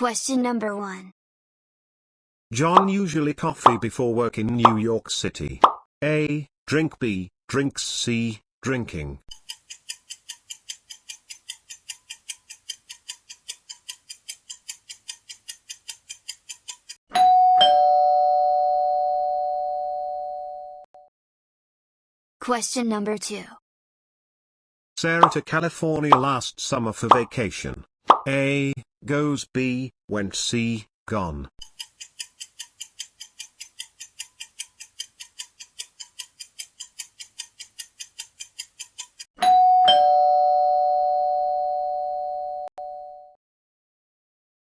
Question number 1. John usually coffee before work in New York City. A. Drink. B. Drinks. C. Drinking. Question number 2. Sarah to California last summer for vacation. A. Goes. B. Went. C. Gone.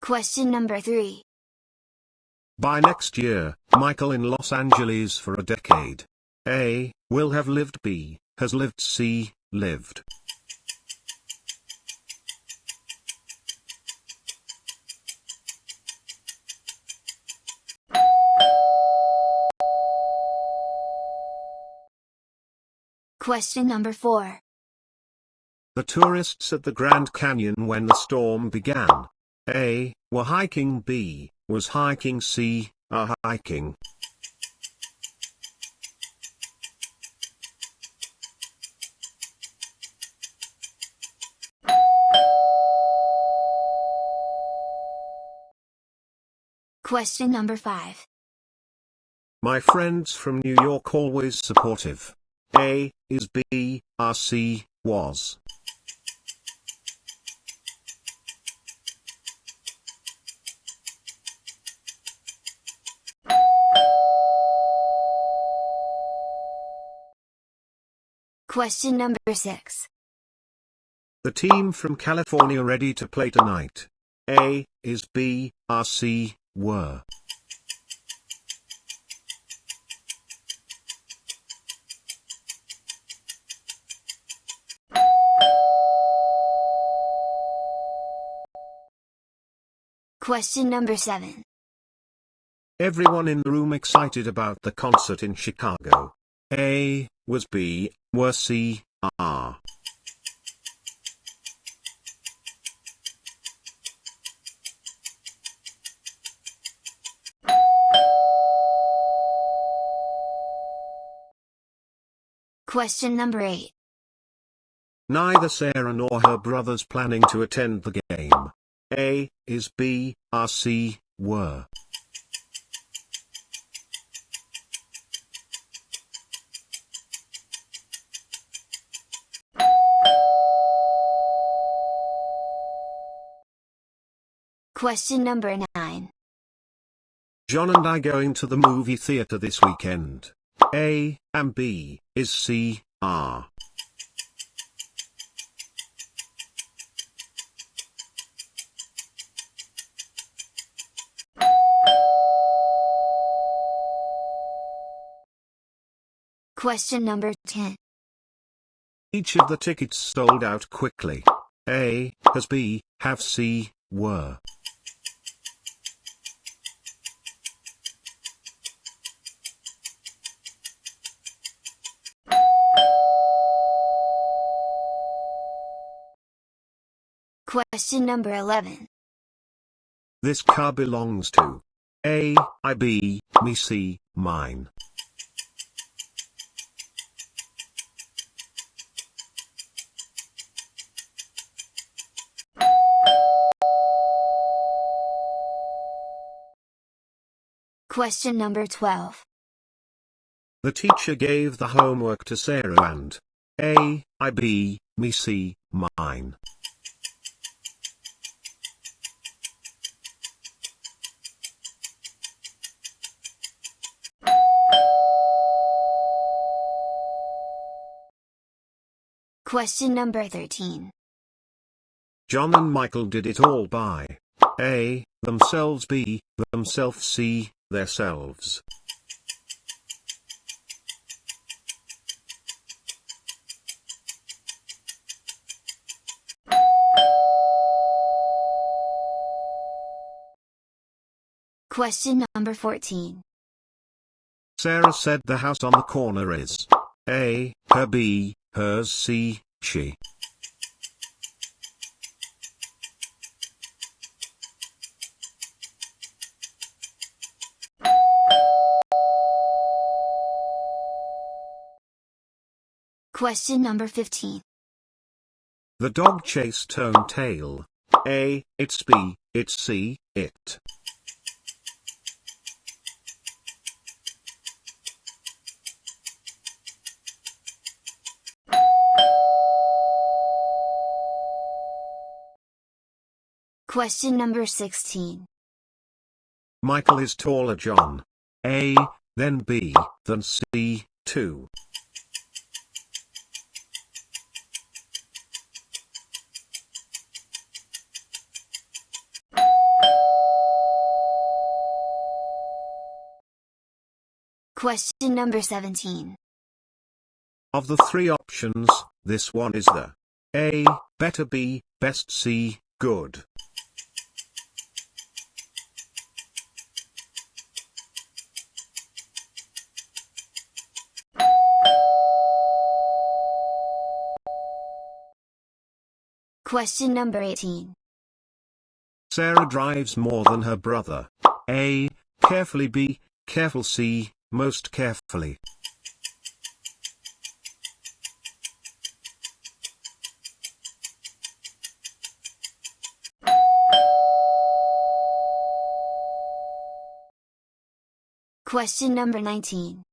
Question number 3. By next year, Michael in Los Angeles for a decade. A. Will have lived. B. Has lived. C. Lived. Question number 4. The tourists at the Grand Canyon when the storm began. A. Were hiking. B. Was hiking. C. Are hiking. Question number 5. My friends from New York always supportive. A. Is. B. Are. C. Was. Question number 6. The team from California ready to play tonight. A. Is. B. Are. C. Were. Question number 7. Everyone in the room excited about the concert in Chicago. A. Was. B. Were. C. Are. Question number 8. Neither Sarah nor her brothers planning to attend the game. A. Is. B. Are. C. Were. Question number 9. John and I going to the movie theater this weekend. A. Am. B. Is. C. Are. Question number 10. Each of the tickets sold out quickly. A. Has. B. Have. C. Were. Question number 11. This car belongs to A. I. B. Me. C. Mine. Question number 12. The teacher gave the homework to Sarah and A. I. B. Me. C. Mine. Question number 13. John and Michael did it all by A. Themselves. B. Themselves. C. Theirselves. Question number 14. Sarah said the house on the corner is A. Her. B. Hers. C. She. Question number 15. The dog chased Tone Tail. A. It's B. It's C. It. Question number 16. Michael is taller John. A. Then B. Then C. 2. Question number 17. Of the three options, this one is the A. Better B. Best C. Good. Question number 18. Sarah drives more than her brother. A. Carefully B. Careful C. Most carefully. Question number 19.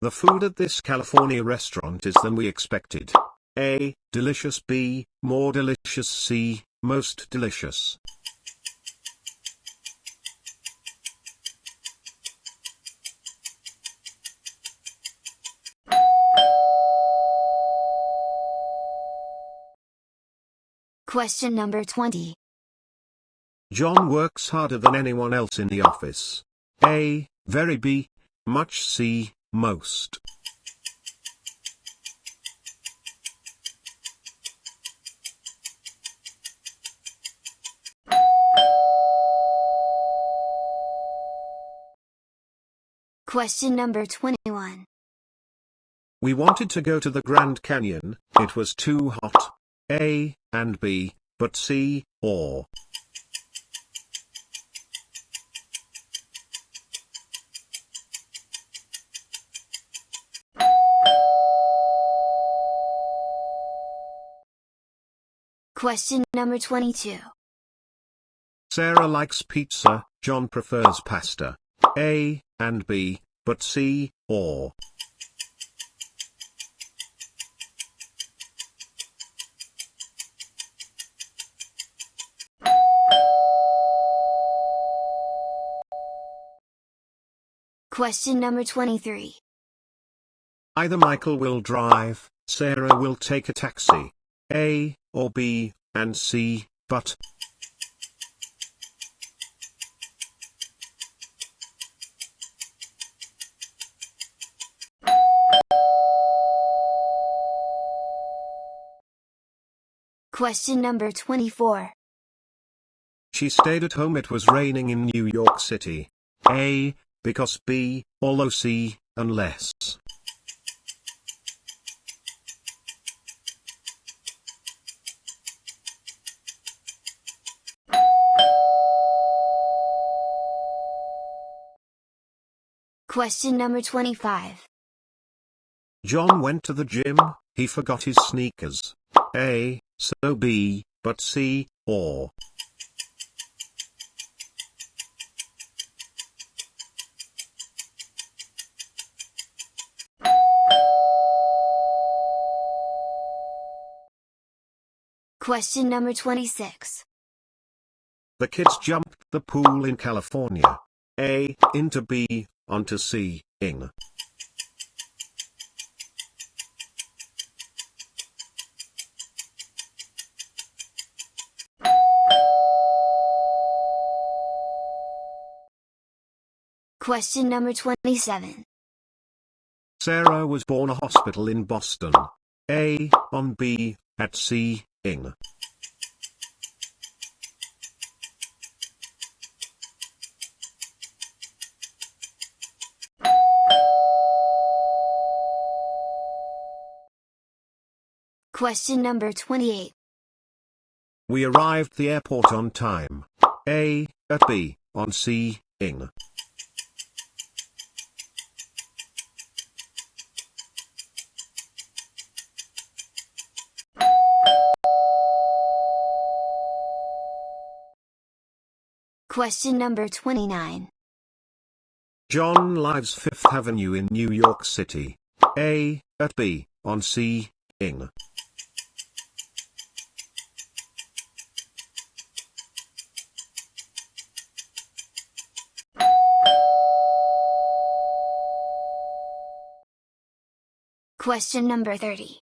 The food at this California restaurant is than we expected. A. Delicious B. More delicious C. Most delicious. Question number 20. John works harder than anyone else in the office. A. Very B. Much C. Most. Question number 21. We wanted to go to the Grand Canyon, it was too hot. A. And B. But C. Or. Question number 22. Sarah likes pizza, John prefers pasta. A. And B. But C. Or. Question number 23. Either Michael will drive, Sarah will take a taxi. A. Or B. And C. But. Question number 24. She stayed at home, it was raining in New York City. A. Because B. Although C. Unless. Question number 25. John went to the gym, he forgot his sneakers. A. So B. But C. Or. Question number 26. The kids jumped the pool in California. A. Into B. Onto C. In. Question number 27. Sarah was born a hospital in Boston. A. On B. At C. In. Question number 28. We arrived at the airport on time. A. At B. On C. In. Question number 29. John lives Fifth Avenue in New York City. A. At B. On C. Ing. Question number 30.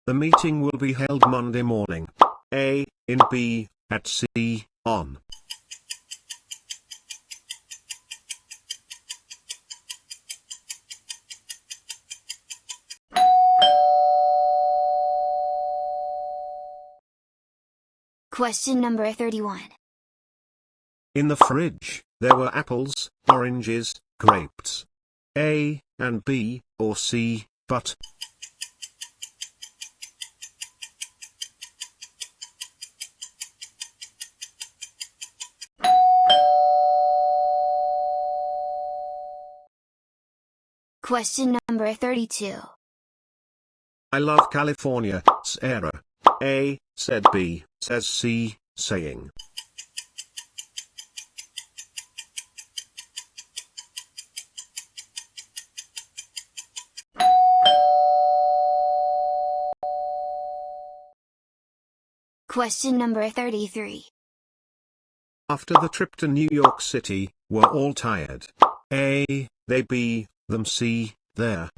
The meeting will be held Monday morning. A. In B. At C. On. Question number 31. In the fridge, there were apples, oranges, grapes. A. And B. Or C. But. Question number 32. I love California, Sarah. A. Said B. Says C. Saying. Question number 33. After the trip to New York City, were all tired. A. They. B. Them. C. There.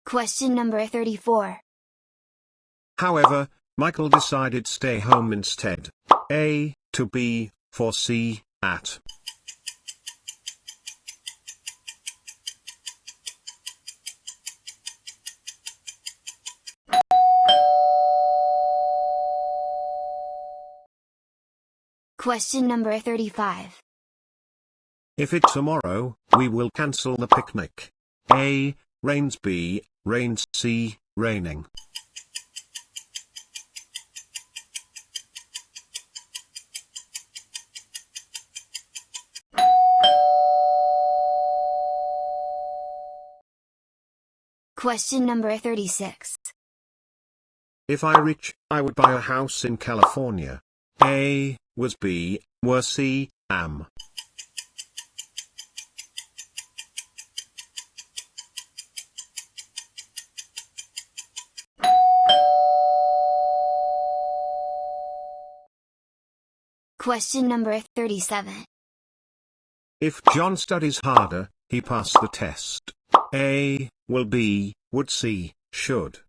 Question number 34. However, Michael decided stay home instead. A. To B. For C. At. Question number 35. If it's tomorrow, we will cancel the picnic. A. Rains. B. Rains. C. Raining. Question number 36. If I rich, I would buy a house in California. A. Was B. Were C. Am. Question number 37. If John studies harder, he passed the test. A. Will B. Would C. Should.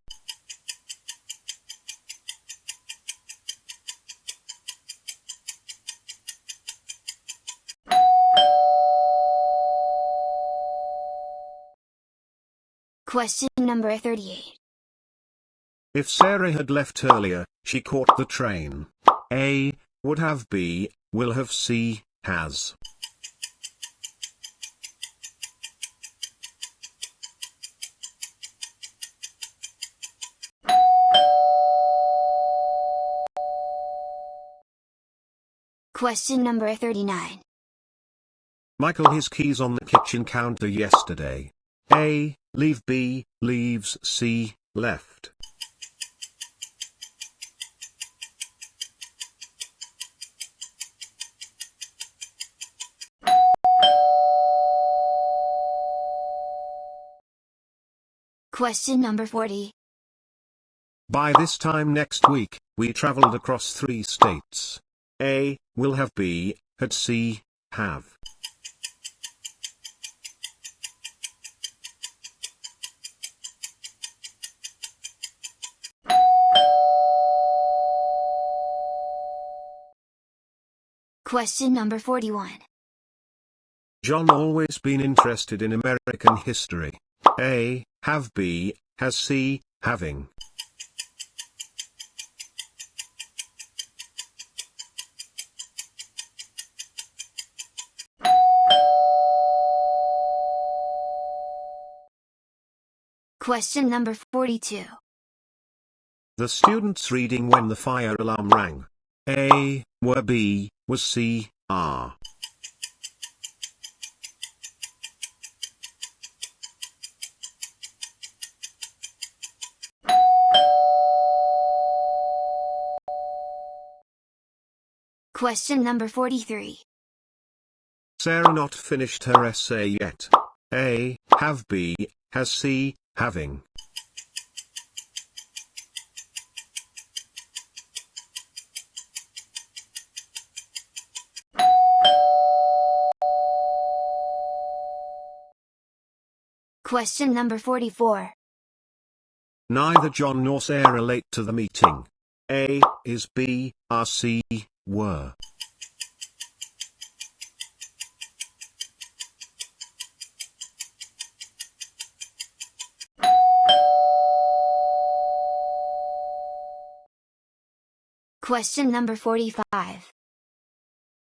Question number 38. If Sarah had left earlier, she caught the train. A. Would have. B. Will have. C. Has. Question number 39. Michael his keys on the kitchen counter yesterday. A. Leave. B. Leaves. C. Left. Question number 40. By this time next week, we traveled across 3 states. A. Will have. B. Had. C. Have. Question number 41. John always been interested in American history. A. Have. B. Has. C. Having. Question number 42. The students reading when the fire alarm rang. A. Were. B. Was. C. Are. Question number 43. Sarah not finished her essay yet. A. Have. B. Has. C. Having. Question number 44. Neither John nor Sarah late to the meeting. A. Is. B. Are. C. Were. Question number 45.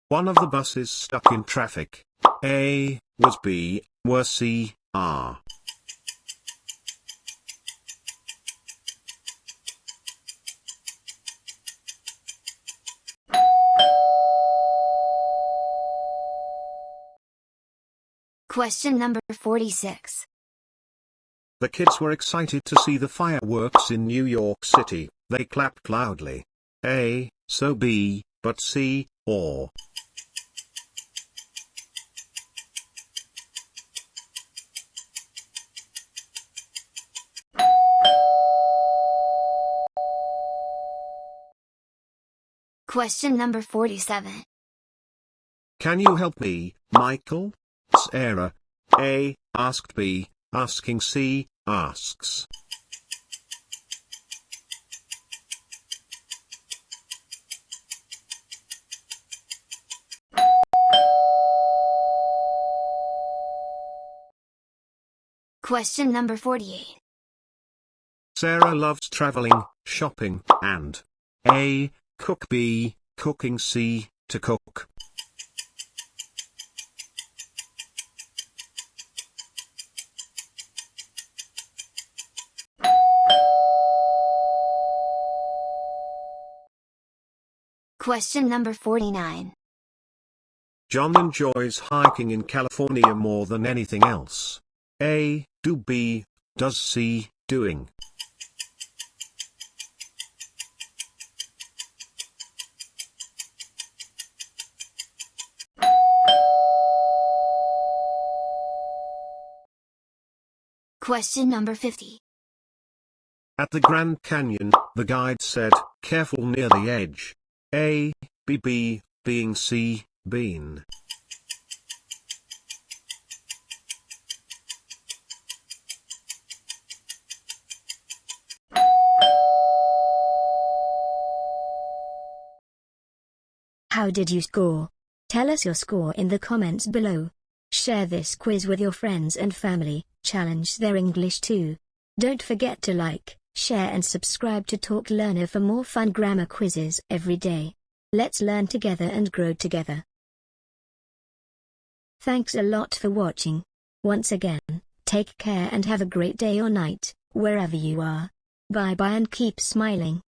One of the buses stuck in traffic. A. Was. B. Were. C. Are. Question number 46. The kids were excited to see the fireworks in New York City. They clapped loudly. A. So. B. But. C. Or. Question number 47. Can you help me, Michael? Sarah. A. Asked. B. Asking. C. Asks. Question number 48. Sarah loves traveling, shopping, and A. Cook. B. Cooking. C. To cook. Question number 49. John enjoys hiking in California more than anything else. A. Do. B. Does. C. Doing. Question number 50. At the Grand Canyon, the guide said, careful near the edge. A. B. B. Being. C. Been. How did you score? Tell us your score in the comments below. Share this quiz with your friends and family, challenge their English too. Don't forget to like, share and subscribe to Talk Learner for more fun grammar quizzes every day. Let's learn together and grow together. Thanks a lot for watching. Once again, take care and have a great day or night, wherever you are. Bye bye and keep smiling.